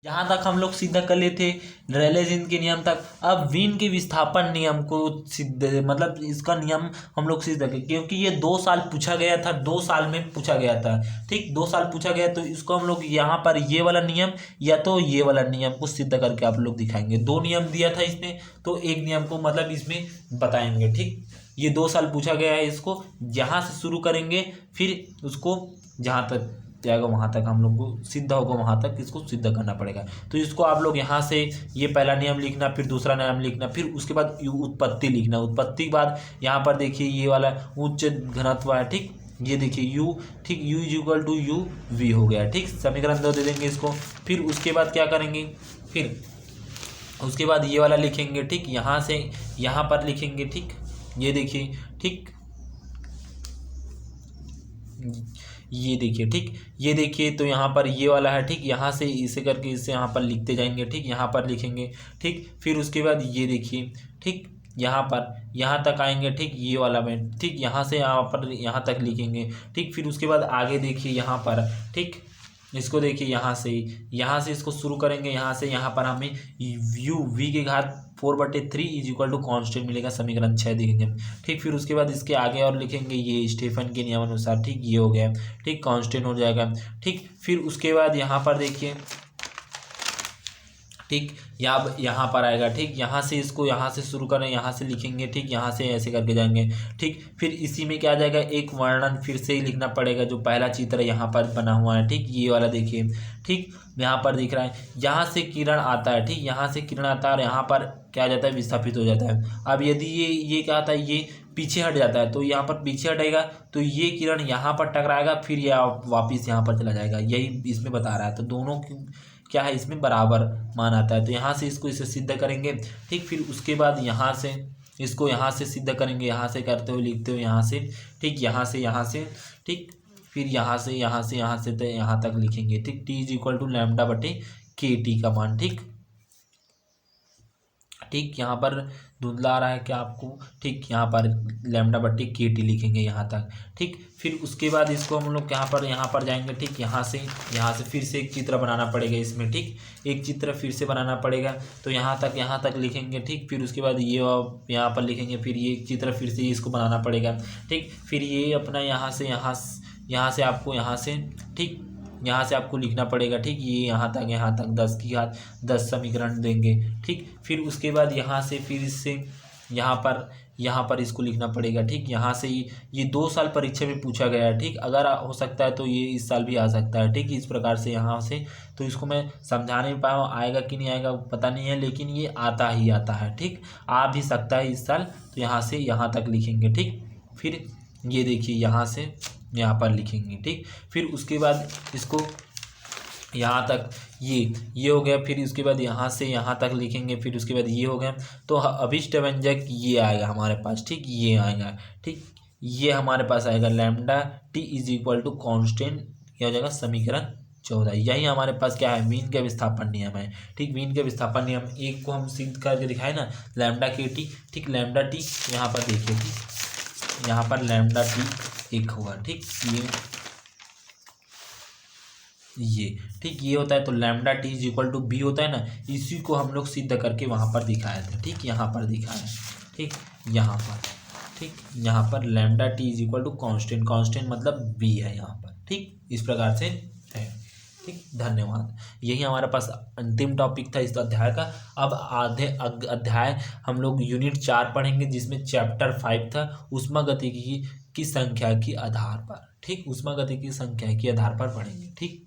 यहाँ तक हम लोग सिद्ध कर लिए थे रेले जीन के नियम तक। अब वीन के विस्थापन नियम को सिद्ध मतलब इसका नियम हम लोग सिद्ध कर, क्योंकि ये 2 साल पूछा गया था, 2 साल में पूछा गया था। ठीक, 2 साल पूछा गया तो इसको हम लोग यहाँ पर ये वाला नियम या तो ये वाला नियम को सिद्ध करके आप लोग दिखाएंगे। 2 नियम दिया था इसमें, तो एक नियम को मतलब इसमें बताएंगे। ठीक, ये 2 साल पूछा गया है, इसको यहाँ से शुरू करेंगे, फिर उसको जहाँ तक जाएगा वहाँ तक हम लोग को सिद्ध होगा, वहाँ तक इसको सिद्ध करना पड़ेगा। तो इसको आप लोग यहाँ से ये पहला नियम लिखना, फिर दूसरा नियम लिखना, फिर उसके बाद उत्पत्ति लिखना। उत्पत्ति के बाद यहाँ पर देखिए ये वाला उच्च घनत्व है। ठीक, ये देखिए u, ठीक, u is equal to u v हो गया। ठीक, समीकरण 2 दे देंगे इसको। फिर उसके बाद क्या करेंगे, फिर उसके बाद ये वाला लिखेंगे। ठीक, यहाँ से यहाँ पर लिखेंगे। ठीक, ये देखिए। ठीक, ये देखिए। ठीक, ये देखिए, तो यहाँ पर ये वाला है। ठीक, यहाँ से इसे करके इसे यहाँ पर लिखते जाएंगे। ठीक, यहाँ पर लिखेंगे। ठीक, फिर उसके बाद ये देखिए। ठीक, यहाँ पर यहाँ तक आएंगे। ठीक, ये वाला में। ठीक, यहाँ से यहाँ पर यहाँ तक लिखेंगे। ठीक, फिर उसके बाद आगे देखिए यहाँ पर। ठीक, इसको देखिए यहाँ से इसको शुरू करेंगे। यहाँ से यहाँ पर हमें u v के घात 4/3 इज इक्वल टू कॉन्स्टेंट मिलेगा, समीकरण 6 देखेंगे। ठीक, फिर उसके बाद इसके आगे और लिखेंगे ये स्टीफन के नियम अनुसार। ठीक, ये हो गया। ठीक, कांस्टेंट हो जाएगा। ठीक, फिर उसके बाद यहाँ पर देखिए। ठीक, यहाँ पर आएगा। ठीक, यहाँ से इसको यहाँ से शुरू करें, यहाँ से लिखेंगे। ठीक, यहाँ से ऐसे करके जाएंगे। ठीक, फिर इसी में क्या आ जाएगा, एक वर्णन फिर से ही लिखना पड़ेगा, जो पहला चित्र यहाँ पर बना हुआ है। ठीक, ये वाला देखिए। ठीक, यहाँ पर दिख रहा है, यहाँ से किरण आता है। ठीक, यहाँ से किरण आता है और यहाँ पर क्या आ जाता है, विस्थापित हो जाता है। अब यदि ये क्या आता है, ये पीछे हट जाता है, तो यहाँ पर पीछे हटेगा तो ये किरण यहाँ पर टकराएगा, फिर यह वापिस यहाँ पर चला जाएगा। यही इसमें बता रहा है। तो दोनों क्या है, इसमें बराबर मान आता है। तो यहाँ से इसको इसे सिद्ध करेंगे। ठीक, फिर उसके बाद यहाँ से इसको यहाँ से सिद्ध करेंगे, यहाँ से करते हुए लिखते हुए यहाँ से। ठीक, यहाँ से। ठीक, फिर यहाँ से तो यहाँ तक लिखेंगे। ठीक, t is equal to λ/kT का मान। ठीक, ठीक, यहाँ पर धुंधला आ रहा है क्या आपको। ठीक, यहाँ पर λ/kT लिखेंगे यहाँ तक। ठीक, फिर उसके बाद इसको हम लोग यहाँ पर जाएंगे। ठीक, यहाँ से फिर से एक चित्र बनाना पड़ेगा इसमें। ठीक, एक चित्र फिर से बनाना पड़ेगा, तो यहाँ तक लिखेंगे। ठीक, फिर उसके बाद ये यहाँ पर लिखेंगे, फिर ये एक चित्र फिर से इसको बनाना पड़ेगा। ठीक, फिर ये अपना यहाँ से आपको ठीक, यहाँ से आपको लिखना पड़ेगा। ठीक, ये यहाँ तक 10 की घात 10 समीकरण देंगे। ठीक, फिर उसके बाद यहाँ से फिर से यहाँ पर इसको लिखना पड़ेगा। ठीक, यहाँ से ये 2 साल परीक्षा में पूछा गया है। ठीक, अगर हो सकता है तो ये इस साल भी आ सकता है। ठीक, इस प्रकार से यहाँ से, तो इसको मैं समझा नहीं पाया हूँ, आएगा कि नहीं आएगा पता नहीं है, लेकिन ये आता ही आता है। ठीक, आ भी सकता है इस साल। तो यहाँ से यहाँ तक लिखेंगे। ठीक, फिर ये देखिए यहाँ पर लिखेंगे। ठीक, फिर उसके बाद इसको यहाँ तक ये हो गया। फिर उसके बाद यहाँ से यहाँ तक लिखेंगे। फिर उसके बाद ये हो गया। तो अभिष्ट व्यंजक ये आएगा हमारे पास। ठीक, ये आएगा। ठीक, ये हमारे पास आएगा λ/t is equal to constant, यह हो जाएगा समीकरण 14। यही हमारे पास क्या है, वीन का विस्थापन नियम है। ठीक, वीन का विस्थापन नियम एक को हम सिद्ध करके दिखाए ना, λ/kT। ठीक, λ/t यहाँ पर देखिए। ठीक, यहाँ पर λ/t एक होगा। ठीक, ये ठीक, ये होता है। तो λ/t is equal to b होता है ना, इसी को हम लोग सिद्ध करके वहाँ पर दिखाए थे। ठीक, यहाँ पर दिखाया। ठीक, यहाँ पर। ठीक, यहाँ पर λ/t is equal to constant मतलब b है यहाँ पर। ठीक, इस प्रकार से है। ठीक, धन्यवाद। यही हमारे पास अंतिम टॉपिक था इस अध्याय का। अब आधे अध्याय हम लोग यूनिट 4 पढ़ेंगे, जिसमें चैप्टर 5 था ऊष्मागतिकी की संख्या के आधार पर। ठीक, ऊष्मागतिकी की संख्या के आधार पर पढ़ेंगे। ठीक।